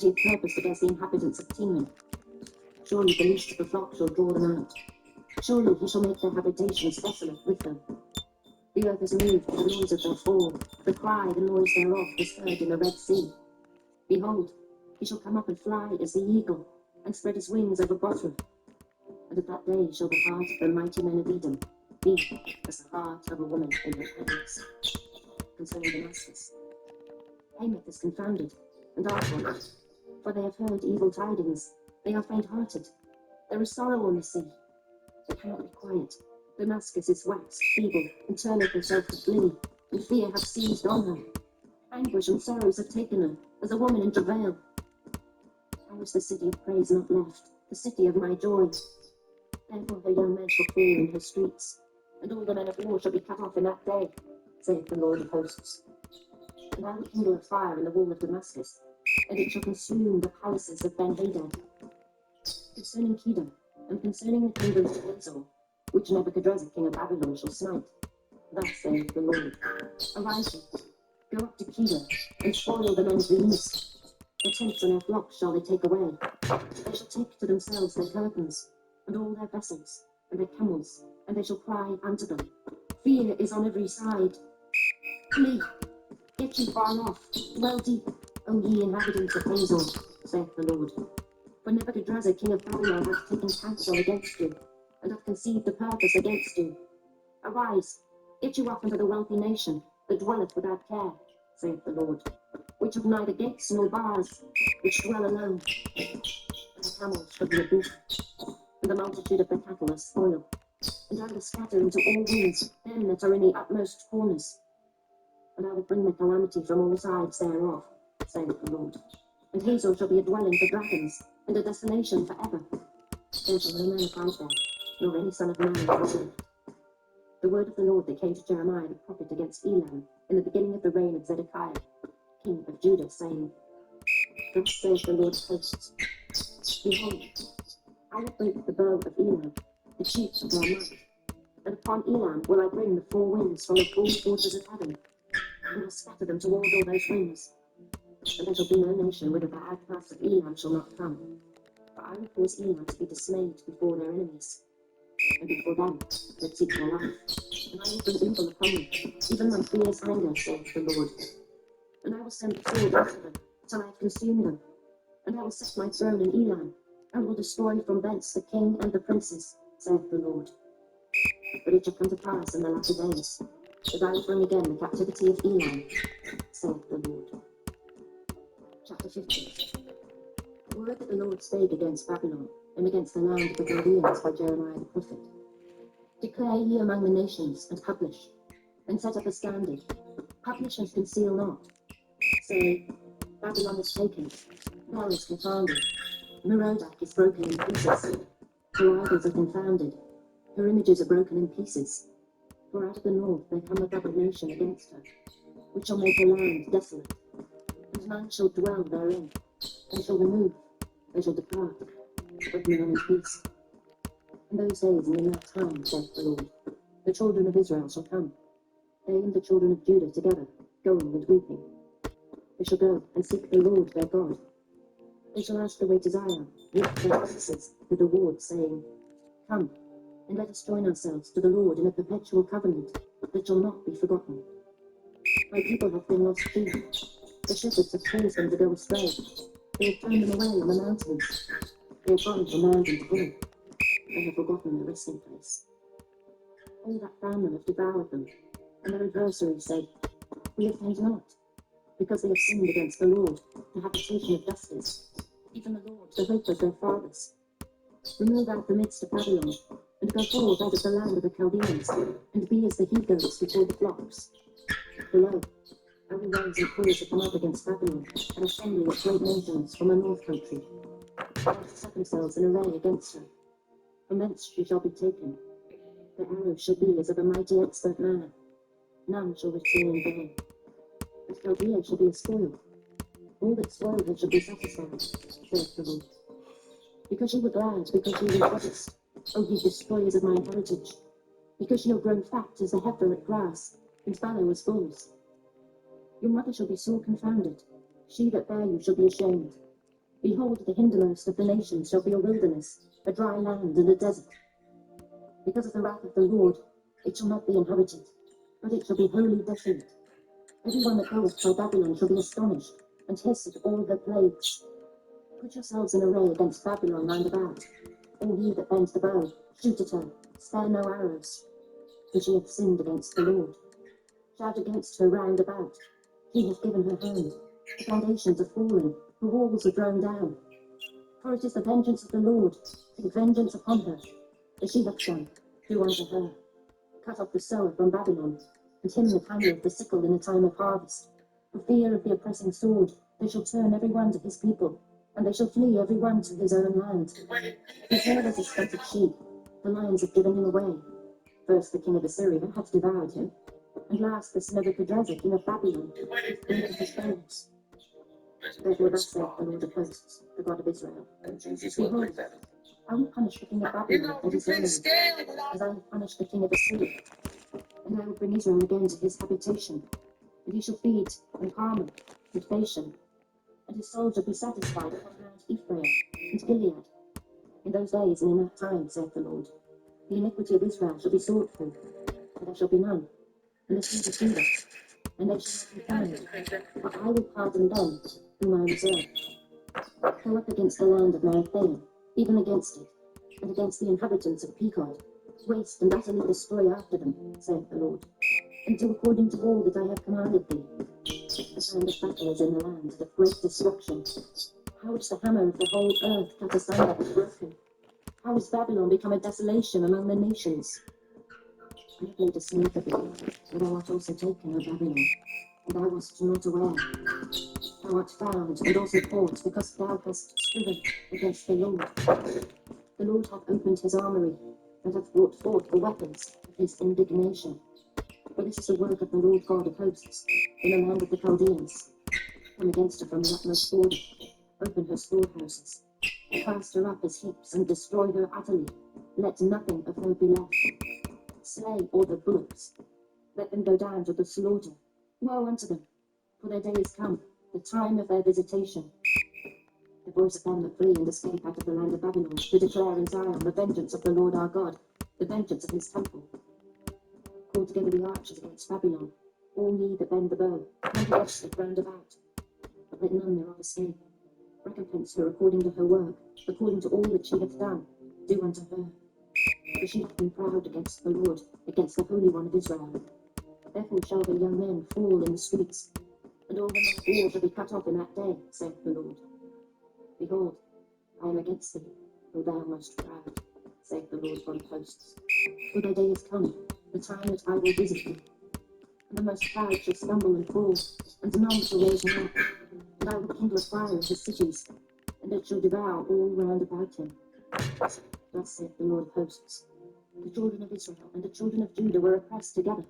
He purposed against the inhabitants of Timon. Surely the least of the flock shall draw them out. Surely he shall make their habitations desolate with them. The earth is moved with the noise of their fall. The cry, the noise thereof, is heard in the Red Sea. Behold, he shall come up and fly as the eagle, and spread his wings over Bosra. And at that day shall the heart of the mighty men of Edom be as the heart of a woman in her pregnancy. Concerning Damascus, Hamath is confounded, and Arpad, for they have heard evil tidings. They are faint-hearted. There is sorrow on the sea. They cannot be quiet. Damascus is waxed feeble, and turneth herself to flee, and fear hath seized on her. Anguish and sorrows have taken her, as a woman in travail. How is the city of praise not left, the city of my joy? Therefore her young men shall fall in her streets, and all the men of war shall be cut off in that day, saith the Lord of hosts. And I will kindle a fire in the wall of Damascus, and it shall consume the palaces of Ben-Hadad. Concerning Kedar, and concerning the kingdoms of Hazor, which Nebuchadrezzar king of Babylon shall smite, thus saith the Lord, Arise ye, go up to Kedar, and spoil the men of the east. Their tents and their flocks shall they take away. They shall take to themselves their curtains, and all their vessels, and their camels, and they shall cry unto them. Fear is on every side. Flee, get ye far off, dwell deep, O ye inhabitants of Hazor, saith the Lord. For Nebuchadrezzar king of Babylon hath taken counsel against you, and hath conceived a purpose against you. Arise, get you up unto the wealthy nation that dwelleth without care, saith the Lord, which have neither gates nor bars, which dwell alone. And the camels shall be a booth, and the multitude of the cattle a spoil. And I will scatter into all winds them that are in the utmost corners. And I will bring the calamity from all sides thereof, saith the Lord. And Hazor shall be a dwelling for dragons, and a desolation for ever. There shall no man abide there, nor any son of man live. The word of the Lord that came to Jeremiah the prophet against Elam in the beginning of the reign of Zedekiah, king of Judah, saying, Thus says the Lord of hosts, Behold, I will break the bow of Elam, the chief of their might, and upon Elam will I bring the four winds from the four quarters of heaven, and will scatter them toward all those winds. And there shall be no nation whither the outcasts of Elam shall not come. For I will cause Elam to be dismayed before their enemies, and before them that seek their life. And I will bring evil upon them, even my fierce anger, saith the Lord. And I will send the sword after them, till I have consumed them. And I will set my throne in Elam, and will destroy from thence the king and the princes, saith the Lord. But it shall come to pass in the latter days, that I will bring again the captivity of Elam, saith the Lord. Chapter 50. The word that the Lord spake against Babylon, and against the land of the Chaldeans by Jeremiah the prophet. Declare ye among the nations, and publish, and set up a standard. Publish and conceal not. Say, Babylon is taken, Bel is confounded, Merodach is broken in pieces. Her idols are confounded, her images are broken in pieces. For out of the north there cometh up a nation against her, which shall make her land desolate, and none shall dwell therein. They shall remove, they shall depart, but none in peace. In those days and in that time, saith the Lord, the children of Israel shall come, they and the children of Judah together, going and weeping. They shall go and seek the Lord their God. They shall ask the way to Zion, lift their voices with the Lord, saying, Come, and let us join ourselves to the Lord in a perpetual covenant that shall not be forgotten. My people have been lost sheep. The shepherds have caused them to go astray. They have turned them away on the mountains. They have gone from land into hill. They have forgotten their resting place. All that found them have devoured them, and their adversaries say, We offend not, because they have sinned against the Lord, the habitation of justice, even the Lord, the hope of their fathers. Remove out the midst of Babylon, and go forth out of the land of the Chaldeans, and be as the he-goats before the flocks. Below, I will rise and cause to come up against Babylon, an assembly of great nations from the north country. They have set themselves in array against her. From thence she shall be taken. The arrow shall be as of a mighty expert man. None shall return in vain. And Chaldea shall be a spoil. All that spoiled her shall be satisfied, saith the Lord. Because you were glad, because you rejoiced, O ye destroyers of my heritage, because you have grown fat as the heifer at grass, and fallow as bulls. Your mother shall be sore confounded, she that bare you shall be ashamed. Behold, the hindermost of the nations shall be a wilderness, a dry land and a desert. Because of the wrath of the Lord, it shall not be inhabited, but it shall be wholly desolate. Every one that goeth by Babylon shall be astonished, and hiss at all her plagues. Put yourselves in array against Babylon round about. All ye that bend the bow, shoot at her, spare no arrows. For she hath sinned against the Lord. Shout against her round about. He hath given her hand. The foundations are fallen, the walls are thrown down. For it is the vengeance of the Lord, take vengeance upon her. As she hath done, do unto her. Cut off the sower from Babylon, and him that handleth the sickle in the time of harvest. For fear of the oppressing sword, they shall turn every one to his people, and they shall flee every one to his own land. His hair as a scattered sheep, the lions have given him away. First the king of Assyria hath devoured him, and last this Nebuchadrezzar king of Babylon hath broken his bones. Therefore thus saith the Lord of hosts, the God of Israel, Behold, I will punish the king of Babylon and his enemies, as I have punished the king of Assyria. And I will bring Israel again to his habitation, and he shall feed on Carmel and Bashan, and his soul shall be satisfied upon Mount Ephraim and Gilead. In those days and in that time, saith the Lord, the iniquity of Israel shall be sought for, and there shall be none, and the sins of Judah, and they shall not be found. For I will pardon them whom I reserve. Go up against the land of Marathaim, even against it, and against the inhabitants of Pekod. Waste and utterly destroy after them, saith the Lord, and do according to all that I have commanded thee. The sound of battle is in the land, of great destruction. How is the hammer of the whole earth cut asunder and broken? How is Babylon become a desolation among the nations? I have made a snare for thee, and thou art also taken, O Babylon, and thou wast not aware. Thou art found and also caught, because thou hast striven against the Lord. The Lord hath opened his armory, and hath brought forth the weapons of his indignation. For this is the work of the Lord God of hosts, in the land of the Chaldeans. Come against her from the utmost border, open her storehouses, cast her up as heaps, and destroy her utterly. Let nothing of her be left. Slay all the bullocks, let them go down to the slaughter. Woe unto them, for their day is come, the time of their visitation. The voice of them that flee and escape out of the land of Babylon, to declare in Zion the vengeance of the Lord our God, the vengeance of his temple. Call together the archers against Babylon, all ye that bend the bow, and against it round about. But let none thereof escape. Recompense her according to her work, according to all that she hath done, do unto her. For she hath been proud against the Lord, against the Holy One of Israel. Therefore shall the young men fall in the streets, and all the men of war shall be cut off in that day, saith the Lord. Behold, I am against thee, O thou most proud, saith the Lord God of hosts. For thy day is come, the time that I will visit thee. And the most proud shall stumble and fall, and none shall raise him up. And I will kindle a fire in his cities, and it shall devour all round about him. Thus saith the Lord of hosts. The children of Israel and the children of Judah were oppressed together,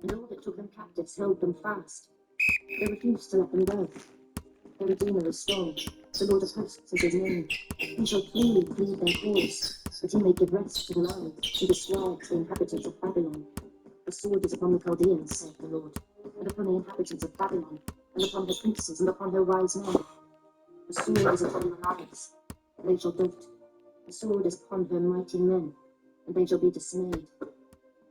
and all that took them captives held them fast. They refused to let them go. Their Redeemer is strong, the Lord of hosts is his name. He shall freely plead their cause, that he may give rest to the land, and disquiet to the inhabitants of Babylon. The sword is upon the Chaldeans, saith the Lord, and upon the inhabitants of Babylon, and upon her princes, and upon her wise men. The sword is upon the lions, and they shall dote. The sword is upon her mighty men, and they shall be dismayed.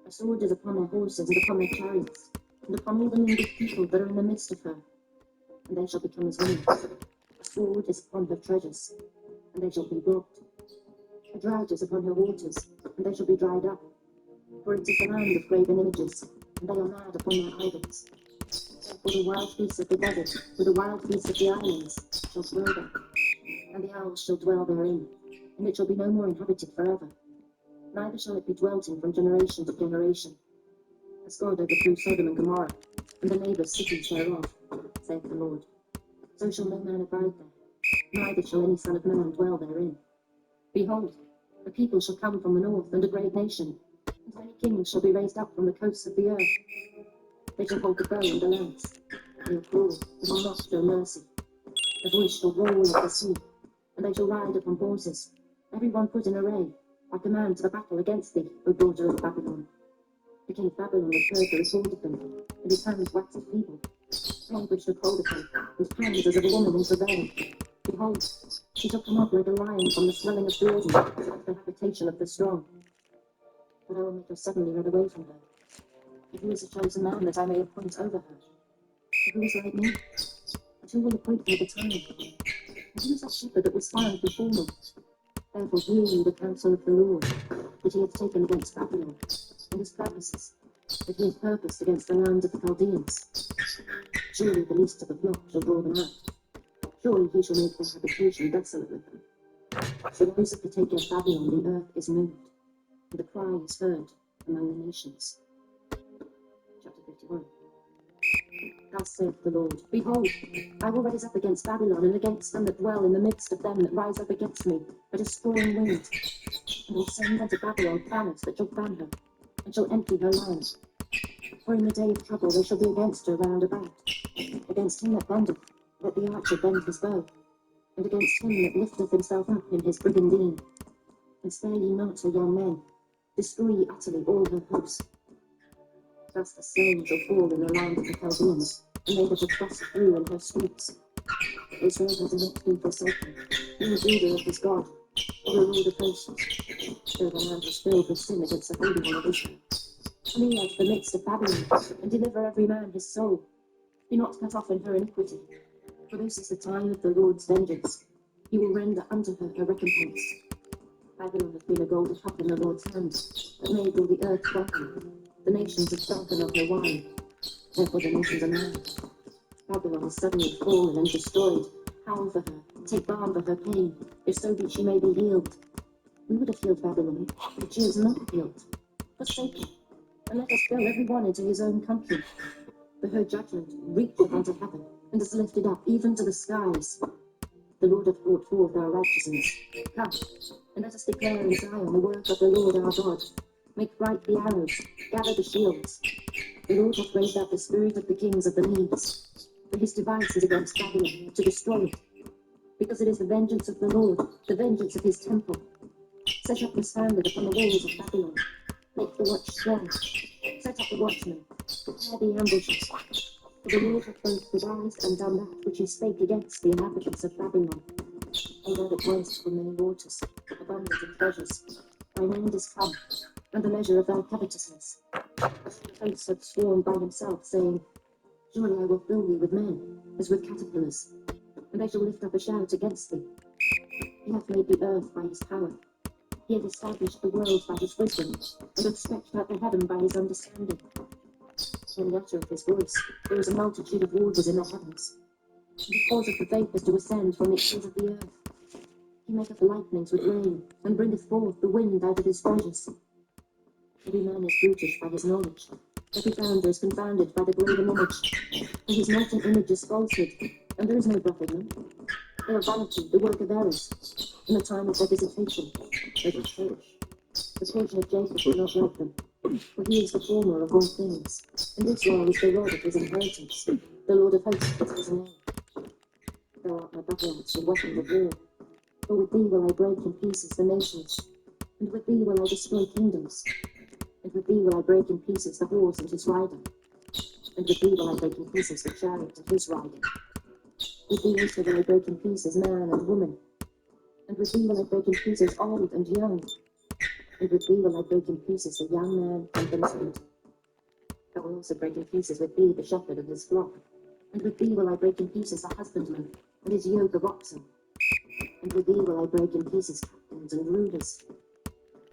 The sword is upon their horses, and upon their chariots, and upon all the mingled people that are in the midst of her, and they shall become as women. The sword is upon her treasures, and they shall be robbed. A drought is upon her waters, and they shall be dried up. For it is the land of graven images, and they are mad upon their idols. Therefore the wild beasts of the desert, with the wild beasts of the islands, shall dwell there, and the owls shall dwell therein, and it shall be no more inhabited forever. Neither shall it be dwelt in from generation to generation. As God overthrew Sodom and Gomorrah, and the neighbours cities thereof, saith the Lord, so shall no man abide there, neither shall any son of man dwell therein. Behold, a people shall come from the north, and a great nation, and many kings shall be raised up from the coasts of the earth. They shall hold the bow and the lance. They are cruel, and will not show mercy. The voice shall roll of the sea, and they shall ride upon horses, every one put in array, like a man to the battle against thee, O daughter of Babylon. The king of Babylon hath heard the report of them, and his hands waxed feeble. Language took hold of him, and hands as of a woman in travail. Behold, She shall come up like a lion from the swelling of Jordan, out of the habitation of the strong. But I will make her suddenly run away from her. And who is the chosen man that I may appoint over her? And who is like me? And who will appoint me the time? And who is that shepherd that was found before me? Therefore hear ye the counsel of the Lord, that he hath taken against Babylon, and his purposes, that he hath purposed against the land of the Chaldeans. Surely the least of the flock shall draw them out. Surely he shall make their habitation desolate with them. For those that take of Babylon, the earth is moved, and the cry is heard among the nations. Chapter 51. Thus saith the Lord, Behold, I will rise up against Babylon, and against them that dwell in the midst of them that rise up against me, a destroying wind, and will send unto Babylon planets that shall fan her, and shall empty her land. For in the day of trouble they shall be against her round about, against him that bendeth, let the archer bend his bow, and against him that lifteth himself up in his brigandine. And spare ye not her young men, destroy ye utterly all her hosts. Thus the slain shall fall in the land of the Chaldeans, and they that have thrust through in her streets. Israel has not been forsaken, nor the leader of his God, or the Lord of hosts, though the land was filled with sin against the Holy One of Israel. Flee out of the midst of Babylon, and deliver every man his soul. Be not cut off in her iniquity, for this is the time of the Lord's vengeance. He will render unto her her recompense. Babylon hath been a golden cup in the Lord's hand, that made all the earth drunken. The nations have drunken of her wine, therefore the nations are mad. Babylon is suddenly fallen and destroyed. Howl for her, take balm for her pain, if so be she may be healed. We would have healed Babylon, but she is not healed. Forsaken, and let us go every one into his own country. For her judgment reacheth unto heaven, and is lifted up even to the skies. The Lord hath brought forth our righteousness. Come, and let us declare in Zion the work of the Lord our God. Make bright the arrows, gather the shields. The Lord hath raised up the spirit of the kings of the Medes, for his device is against Babylon, to destroy it. Because it is the vengeance of the Lord, the vengeance of his temple. Set up the standard upon the walls of Babylon. Make the watch strong. Set up the watchmen. Prepare the ambushes. For the Lord hath both devised and done that which he spake against the inhabitants of Babylon. O thou that dwellest from many waters, abundant in treasures, thine end is come, and the measure of thy covetousness. The host hath sworn by himself, saying, Surely I will fill thee with men, as with caterpillars, and they shall lift up a shout against thee. He hath made the earth by his power. He hath established the world by his wisdom, and hath stretched out the heaven by his understanding. In the utter of his voice there is a multitude of waters in the heavens. He causeth the vapours to ascend from the ends of the earth. He maketh lightnings with rain, and bringeth forth the wind out of his treasures. Every man is brutish by his knowledge. Every founder is confounded by the graven image. For his molten image is falsehood, and there is no breath in them. They are vanity, the work of errors. In the time of their visitation, they will perish. The portion of Jacob will not like them, for he is the former of all things, and Israel is the rod of his inheritance. The Lord of hosts is his name. Thou art my battlements and weapons of war. For with thee will I break in pieces the nations, and with thee will I destroy kingdoms, and with thee will I break in pieces the horse and his rider, and with thee will I break in pieces the chariot and his rider. With thee also will I break in pieces man and woman, and with thee will I break in pieces old and young, and with thee will I break in pieces the young man and the maid. I will also break in pieces with thee the shepherd of his flock, and with thee will I break in pieces the husbandman and his yoke of oxen, and with thee will I break in pieces captains and rulers.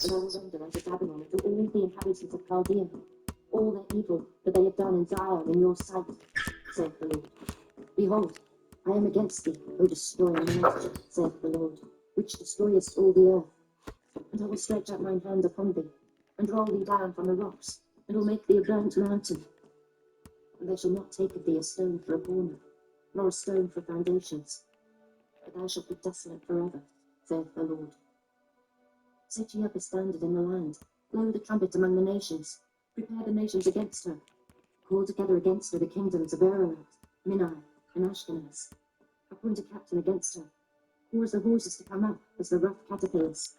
And I will render unto Babylon and to all the inhabitants of Chaldea all their evil that they have done in Zion in your sight, saith the Lord. Behold, I am against thee, O destroyer mighty, saith the Lord, which destroyest all the earth. And I will stretch out mine hand upon thee, and roll thee down from the rocks, and will make thee a burnt mountain. And they shall not take of thee a stone for a corner, nor a stone for foundations, but thou shalt be desolate forever, saith the Lord. Set ye up a standard in the land, blow the trumpet among the nations, prepare the nations against her, call together against her the kingdoms of Ararat, Minai, and Ashkenaz. Appoint a captain against her, cause the horses to come up as the rough caterpillars.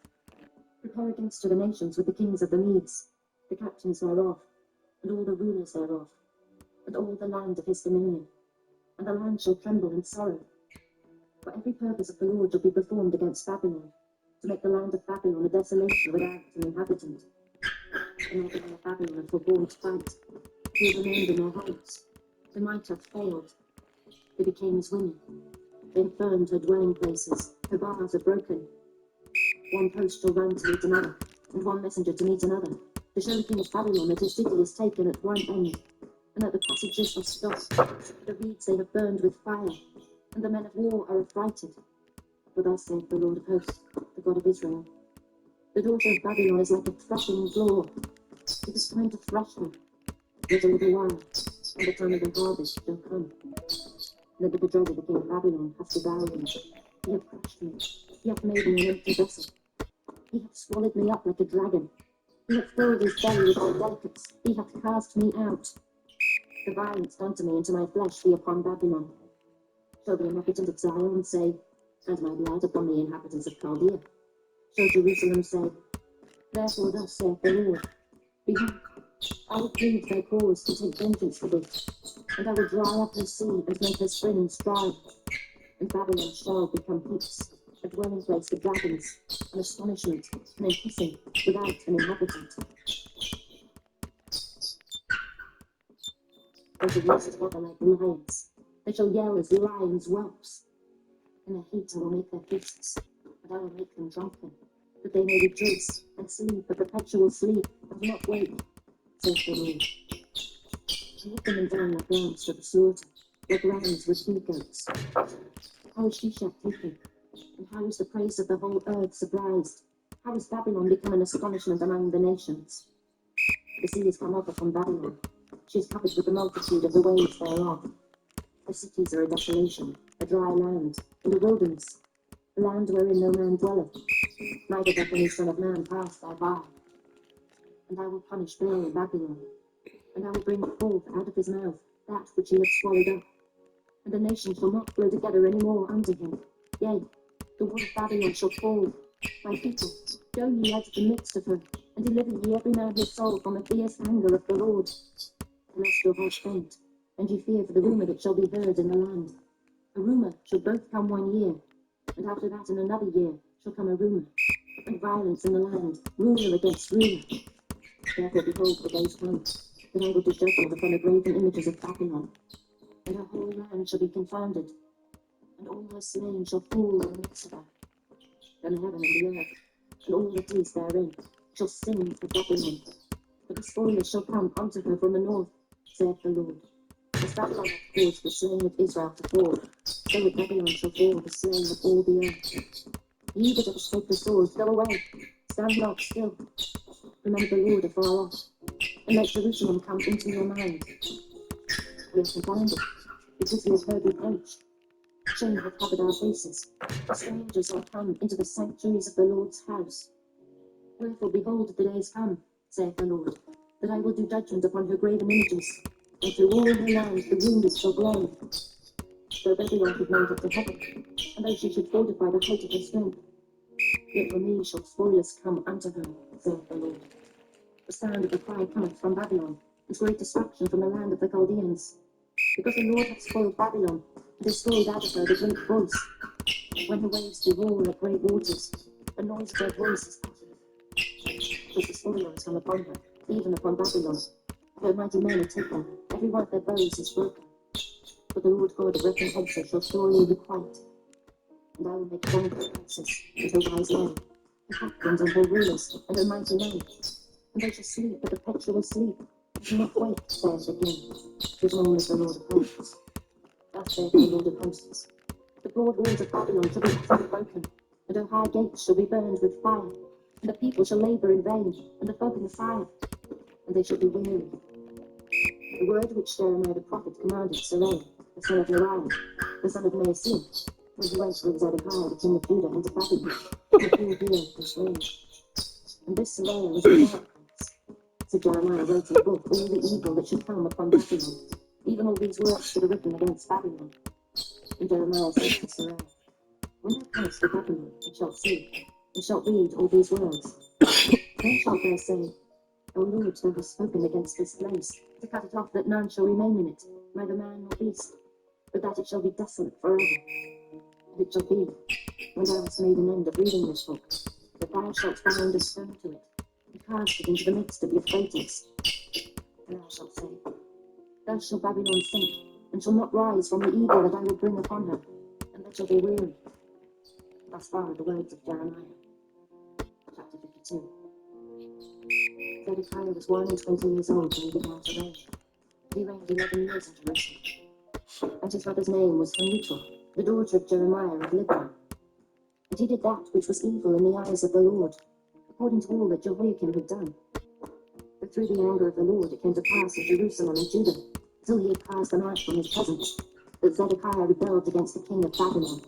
Prepare against her the nations with the kings of the Medes, the captains thereof, and all the rulers thereof, and all the land of his dominion, and the land shall tremble in sorrow. For every purpose of the Lord shall be performed against Babylon, to make the land of Babylon a desolation without an inhabitant. The men of Babylon have forborne to fight. They have remained in their homes. The might hath failed. They became as women. They have burned her dwelling places. Her bars are broken. One post shall run to meet another, and one messenger to meet another, to show the king of Babylon that his city is taken at one end, and that the passages are stopped. The reeds they have burned with fire, and the men of war are affrighted. For thus saith the Lord of hosts, the God of Israel, the daughter of Babylon is like a threshing floor. It is time to thresh her. Yet a little while, and the time of the harvest shall come. Nebuchadnezzar, the king of Babylon, hath devoured me. He hath crushed me. He hath made me an empty vessel. He hath swallowed me up like a dragon. He hath filled his belly with my delicates. He hath cast me out. The violence done to me and to my flesh be upon Babylon. Shall the inhabitant of Zion say, and my blood upon the inhabitants of Chaldea? Shall Jerusalem say, therefore thus saith the Lord, behold, I will plead their cause to take vengeance for this, and I will dry up her sea and make her springs dry, and Babylon shall become heaps, a dwelling place for dragons, an astonishment, and a hissing, without an inhabitant. They shall rest together like lions, they shall yell as lions' whelps. In their heat I will make their feasts, and I will make them drunken, that they may rejoice and sleep a perpetual sleep, and not wake, saith the Lord. I let them down like lambs to the slaughter, like rams with he-goats. How is Shishak taken? And how is the praise of the whole earth surprised? How is Babylon become an astonishment among the nations? The sea is come up upon Babylon. She is covered with the multitude of the waves thereof. The cities are a desolation, a dry land, and a wilderness, a land wherein no man dwelleth, neither doth any son of man pass thereby. And I will punish Bel Babylon, and I will bring forth out of his mouth that which he hath swallowed up, and the nation shall not flow together any more unto him. Yea, the wall of Babylon shall fall. My people, go ye out of the midst of her, and deliver ye every man his soul from the fierce anger of the Lord. Lest your heart faint, and ye fear for the rumour that shall be heard in the land. A rumour shall both come 1 year, and after that in another year shall come a rumour, and violence in the land, ruler against ruler. Therefore behold the days come, that I will do judgment upon the graven images of Babylon, and her whole land shall be confounded, and all her slain shall fall in the midst of her. Then heaven and the earth, and all that is therein, shall sing for Babylon. For the spoilers shall come unto her from the north, saith the Lord. As Babylon hath caused the slain of Israel to fall, so with Babylon shall fall the slain of all the earth. Ye that have escaped the sword, go away, stand not still. Remember the Lord afar off, and let Jerusalem come into your mind. We are confounded, because we have heard reproach. Shame hath covered our faces. Strangers are come into the sanctuaries of the Lord's house. Wherefore, behold, the days come, saith the Lord, that I will do judgment upon her graven images, and through all her land the wounded shall groan. Though Babylon should mount up to heaven, and though she should fortify the height of her strength, yet from me shall spoilers come unto her, saith the Lord. The sound of the cry cometh from Babylon, and great destruction from the land of the Chaldeans. Because the Lord hath spoiled Babylon, and destroyed out of her the great voice. When her waves do roar like great waters, the noise of their voice is uttered. Because the spoilers come upon her, even upon Babylon. Her mighty men are taken, every one of their bows is broken. But the Lord God of recompense shall surely requite. And I will make drunk her princes, and her wise men, her captains and her rulers, and her mighty men. And they shall sleep a perpetual sleep, and shall not wake, saith the King, whose name is the Lord of hosts. Thus saith the Lord of hosts, the broad walls of Babylon shall be utterly broken, and her high gates shall be burned with fire, and the people shall labour in vain, and the folk in the fire, and they shall be weary. The word which Jeremiah the prophet commanded Sarai, the son of Neriah, the son of Maaseiah, when he went with Zedekiah the king of Judah into Babylon, in the 4th year of his reign. And this Sarai was the dark prince. So Jeremiah wrote in a book all the evil that should come upon Babylon, even all these works that are written against Babylon. And Jeremiah said to Sarai, when thou comest to Babylon, and shalt see, and shalt read all these words, then shalt thou say, O Lord, thou hast spoken against this place, to cut it off that none shall remain in it, neither man nor beast, but that it shall be desolate forever. And And it shall be, when thou hast made an end of reading this book, that thou shalt bind a stone to it, and cast it into the midst of the Euphrates. And thou shalt say, thus shall Babylon sink, and shall not rise from the evil that I will bring upon her, and they shall be weary. Thus far the words of Jeremiah. Chapter 52. Zedekiah was 21 years old when he began to reign. He reigned 11 years in Jerusalem. And his mother's name was Hamutal, the daughter of Jeremiah of Libnah. And he did that which was evil in the eyes of the Lord, according to all that Jehoiakim had done. But through the anger of the Lord it came to pass in Jerusalem and Judah, till he had cast them out from his presence, that Zedekiah rebelled against the king of Babylon.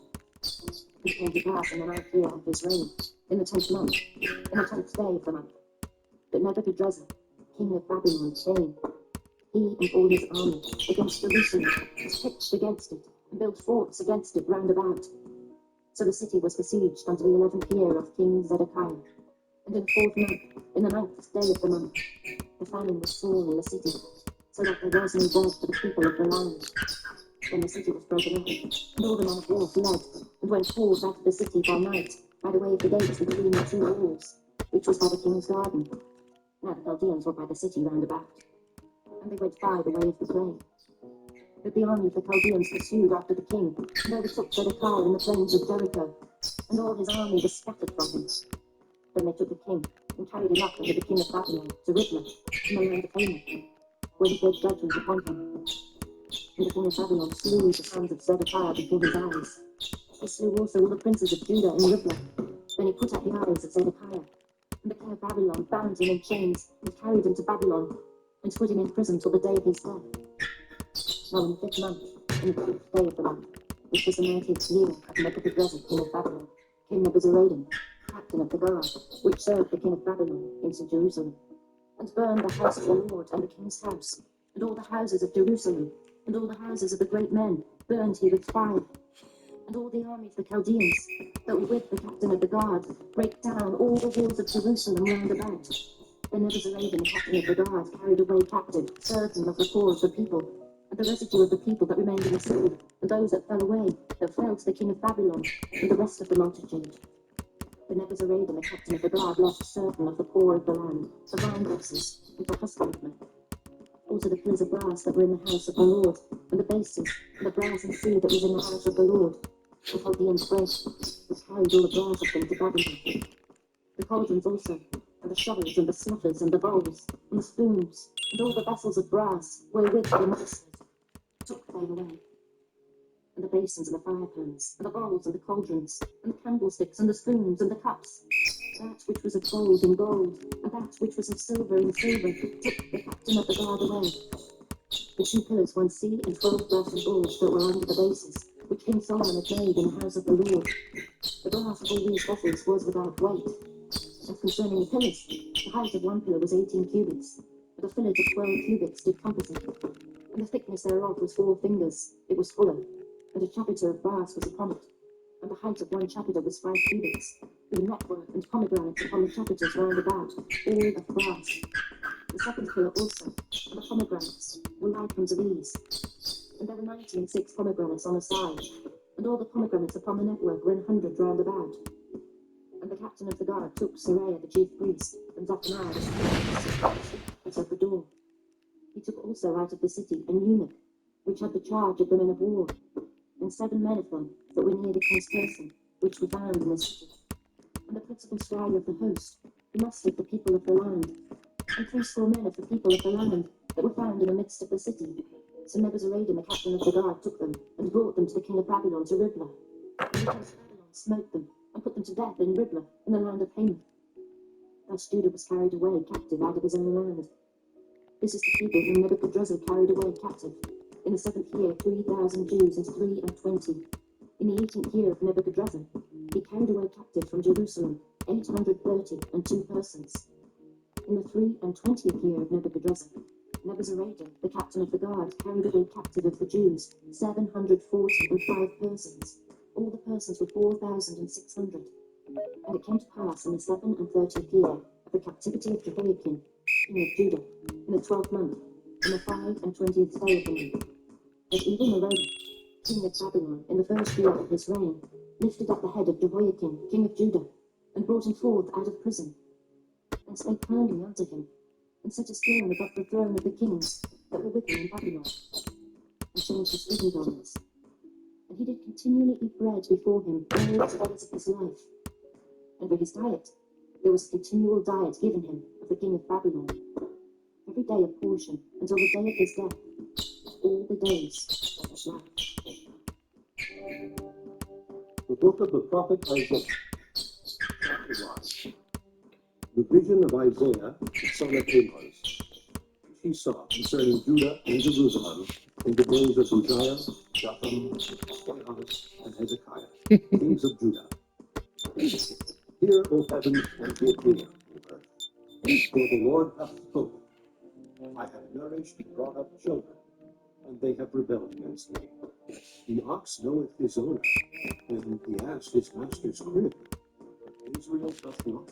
It came to pass in the 9th year of his reign, in the 10th month, in the 10th day of the month, that Nebuchadrezzar, king of Babylon, came, he and all his army, against Jerusalem, was pitched against it, and built forts against it round about. So the city was besieged unto the 11th year of King Zedekiah. And in the 4th month, in the 9th day of the month, the famine was sore in the city, so that there was no bread for the people of the land. Then the city was broken up, and all the men of war fled, and went forth out of the city by night, by the way of the gates between the two walls, which was by the king's garden. Now the Chaldeans were by the city round about, and they went by the way of the plain. But the army of the Chaldeans pursued after the king, and overtook Zedekiah in the plains of Jericho, and all his army was scattered from him. Then they took the king, and carried him up unto the king of Babylon, to Riblah, in the land of Hamath, where he gave judgment upon him. And the king of Babylon slew the sons of Zedekiah before his eyes. He slew also all the princes of Judah in Riblah. Then he put out the eyes of Zedekiah. And the king of Babylon bound him in chains, and carried him to Babylon, and put him in prison till the day of his death. Now in the 5th month, in the 5th day of the month, which was the 19th year of Nebuchadrezzar, king of Babylon, came Nebuzaradan, captain of the guard, which served the king of Babylon, into Jerusalem, and burned the house of the Lord and the king's house, and all the houses of Jerusalem, and all the houses of the great men, burned he with fire. And all the army of the Chaldeans, that were with the captain of the guard, brake down all the walls of Jerusalem round about. Then Nebuzaradan, the captain of the guard, carried away captive certain of the poor of the people, and the residue of the people that remained in the city, and those that fell away, that fell to the king of Babylon, and the rest of the multitude. But Nebuzaradan, the captain of the guard, lost certain of the poor of the land, the vine dressers, and the husbandmen. Also the pillars of brass that were in the house of the Lord, and the bases, and the brazen sea that was in the house of the Lord. The Chaldeans brake, and carried all the brass of them to Babylon. The cauldrons also, and the shovels, and the snuffers, and the bowls, and the spoons, and all the vessels of brass, wherewith the ministers took they away. And the basins, and the firepans, and the bowls, and the cauldrons, and the candlesticks, and the spoons, and the cups, that which was of gold in gold, and that which was of silver in silver, took the captain of the guard away. The 2 pillars, 1 sea, and 12 brass balls that were under the bases, which King Solomon had made in the house of the Lord. The brass of all these vessels was without weight. And concerning the pillars, the height of one pillar was 18 cubits, but a fillet of 12 cubits did compass it. And the thickness thereof was 4 fingers, it was fuller, and a chapiter of brass was upon it. And the height of one chapiter was 5 cubits, with network and pomegranates upon the chapiters round about, all of brass. The second pillar also, and the pomegranates, were like unto these. And there were 96 pomegranates on a side, and all the pomegranates upon the network were 100 round about. And the captain of the guard took Seraiah the chief priest, and Zephaniah the chief at the door. He took also out of the city an eunuch, which had the charge of the men of war, and 7 men of them that were near the king's person, which were found in the city. And the principal scribe of the host, who mustered the people of the land, and 80 men of the people of the land that were found in the midst of the city. So Nebuzaradan, the captain of the guard, took them, and brought them to the king of Babylon to Riblah. And the king of Babylon smote them, and put them to death in Riblah, in the land of Hamath. Thus Judah was carried away captive out of his own land. This is the people whom Nebuchadrezzar carried away captive. In the 7th year 3,000 Jews and 23. In the 18th year of Nebuchadrezzar, he carried away captive from Jerusalem 832 persons. In the 23rd year of Nebuchadrezzar, Nebuzaradan, the captain of the guard, carried away captive of the Jews 745 persons. All the persons were 4,600. And it came to pass in the 37th year of the captivity of Jehoiakim, king of Judah, in the 12th month, in the 25th day of the month, that even Merodach, king of Babylon, in the 1st year of his reign, lifted up the head of Jehoiakim, king of Judah, and brought him forth out of prison, and spake kindly unto him, and set his throne above the throne of the kings that were with him in Babylon, and changed his living garments. And he did continually eat bread before him all the days of his life. And for his diet, there was a continual diet given him of the king of Babylon, every day a portion, until the day of his death, all the days of his life. The book of the prophet Isaiah, chapter 1. The vision of Isaiah, son of Amos, which he saw concerning Judah and Jerusalem in the days of Uzziah, Jotham, Ahaz, and Hezekiah, kings of Judah. Hear, O heavens, and give ear, O earth. For the Lord hath spoken. I have nourished and brought up children, and they have rebelled against me. The ox knoweth his owner, and the ass his master's crib. But Israel doth not know,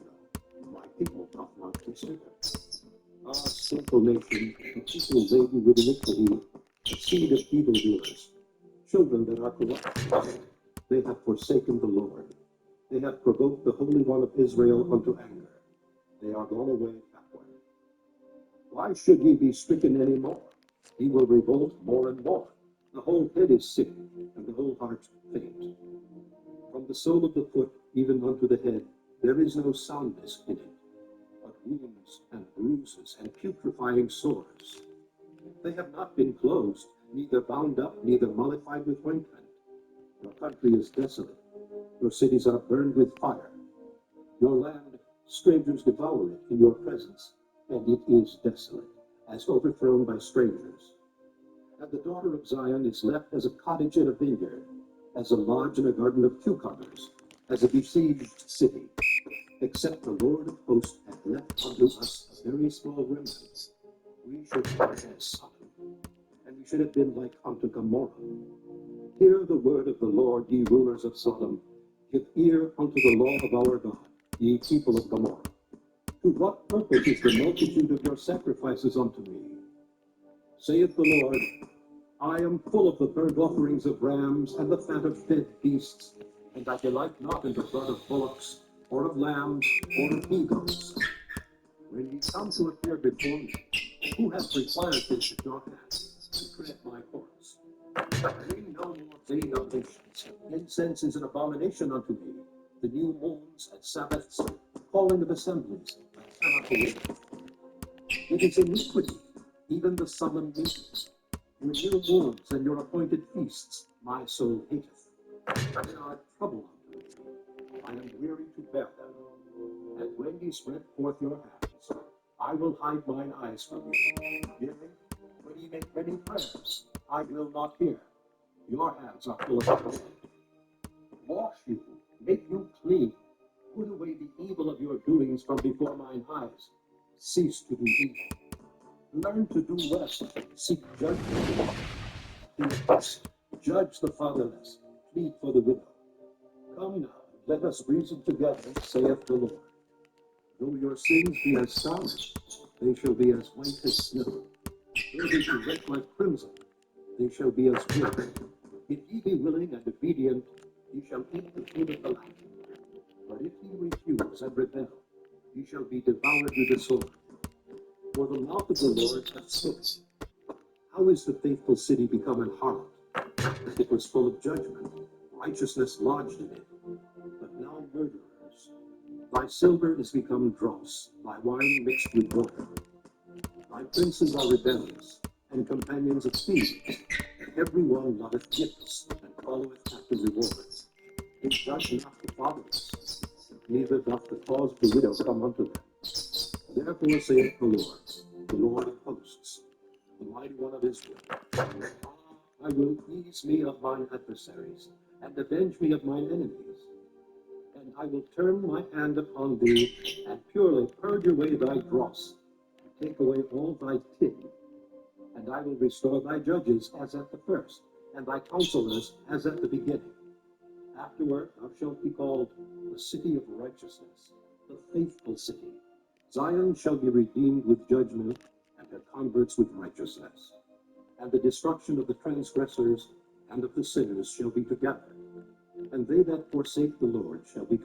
my people doth not consider. Ah, sinful nation, a people laden with iniquity, a seed of evildoers, children that are corrupt. They have forsaken the Lord. They have provoked the Holy One of Israel unto anger. They are gone away backward. Why should ye be stricken any more? He will revolt more and more. The whole head is sick, and the whole heart faint. From the sole of the foot even unto the head, there is no soundness in it, but wounds and bruises and putrefying sores. They have not been closed, neither bound up, neither mollified with ointment. Your country is desolate. Your cities are burned with fire. Your land, strangers devour it in your presence, and it is desolate, as overthrown by strangers. And the daughter of Zion is left as a cottage in a vineyard, as a lodge in a garden of cucumbers, as a besieged city. Except the Lord of hosts hath left unto us a very small remnant, we should have been as Sodom, and we should have been like unto Gomorrah. Hear the word of the Lord, ye rulers of Sodom. Give ear unto the law of our God, ye people of Gomorrah. To what purpose is the multitude of your sacrifices unto me? Saith the Lord, I am full of the burnt offerings of rams and the fat of fed beasts, and I delight not in the blood of bullocks, or of lambs, or of he-goats. When ye come to appear before me, who hath required this at your hands, to tread my courts? Bring no more vain nations. Incense is an abomination unto me. The new moons and Sabbaths, calling of assemblies, I cannot believe. It is iniquity, even the solemn meetings. Your new moons and your appointed feasts, my soul hateth. They are trouble unto me. I am weary to bear them. And when ye spread forth your hands, I will hide mine eyes from you. Yea, when ye make many prayers, I will not hear. Your hands are full of blood. Wash you, make you clean. Put away the evil of your doings from before mine eyes. Cease to do evil. Learn to do well. Seek judgment. Do justice. Judge the fatherless. Plead for the widow. Come now, let us reason together, saith the Lord. Though your sins be as scarlet, they shall be as white as snow. Though they be red like crimson, they shall be as wool. If ye be willing and obedient, ye shall eat the fruit of the land. But if ye refuse and rebel, ye shall be devoured with the sword. For the mouth of the Lord hath spoken. How is the faithful city become an harlot? It was full of judgment, righteousness lodged in it. But now murderers. Thy silver is become dross, thy wine mixed with water. Thy princes are rebellious, and companions of thieves. Every one loveth gifts, and followeth after rewards. It doth not the fatherless, neither doth the cause of the widow come unto them. Therefore saith the Lord of hosts, the mighty one of Israel, I will ease me of mine adversaries, and avenge me of mine enemies. And I will turn my hand upon thee, and purely purge away thy dross, and take away all thy tin. And I will restore thy judges as at the first, and thy counselors as at the beginning. Afterward thou shalt be called the city of righteousness, the faithful city. Zion shall be redeemed with judgment, and her converts with righteousness. And the destruction of the transgressors and of the sinners shall be together. and they that forsake the Lord shall be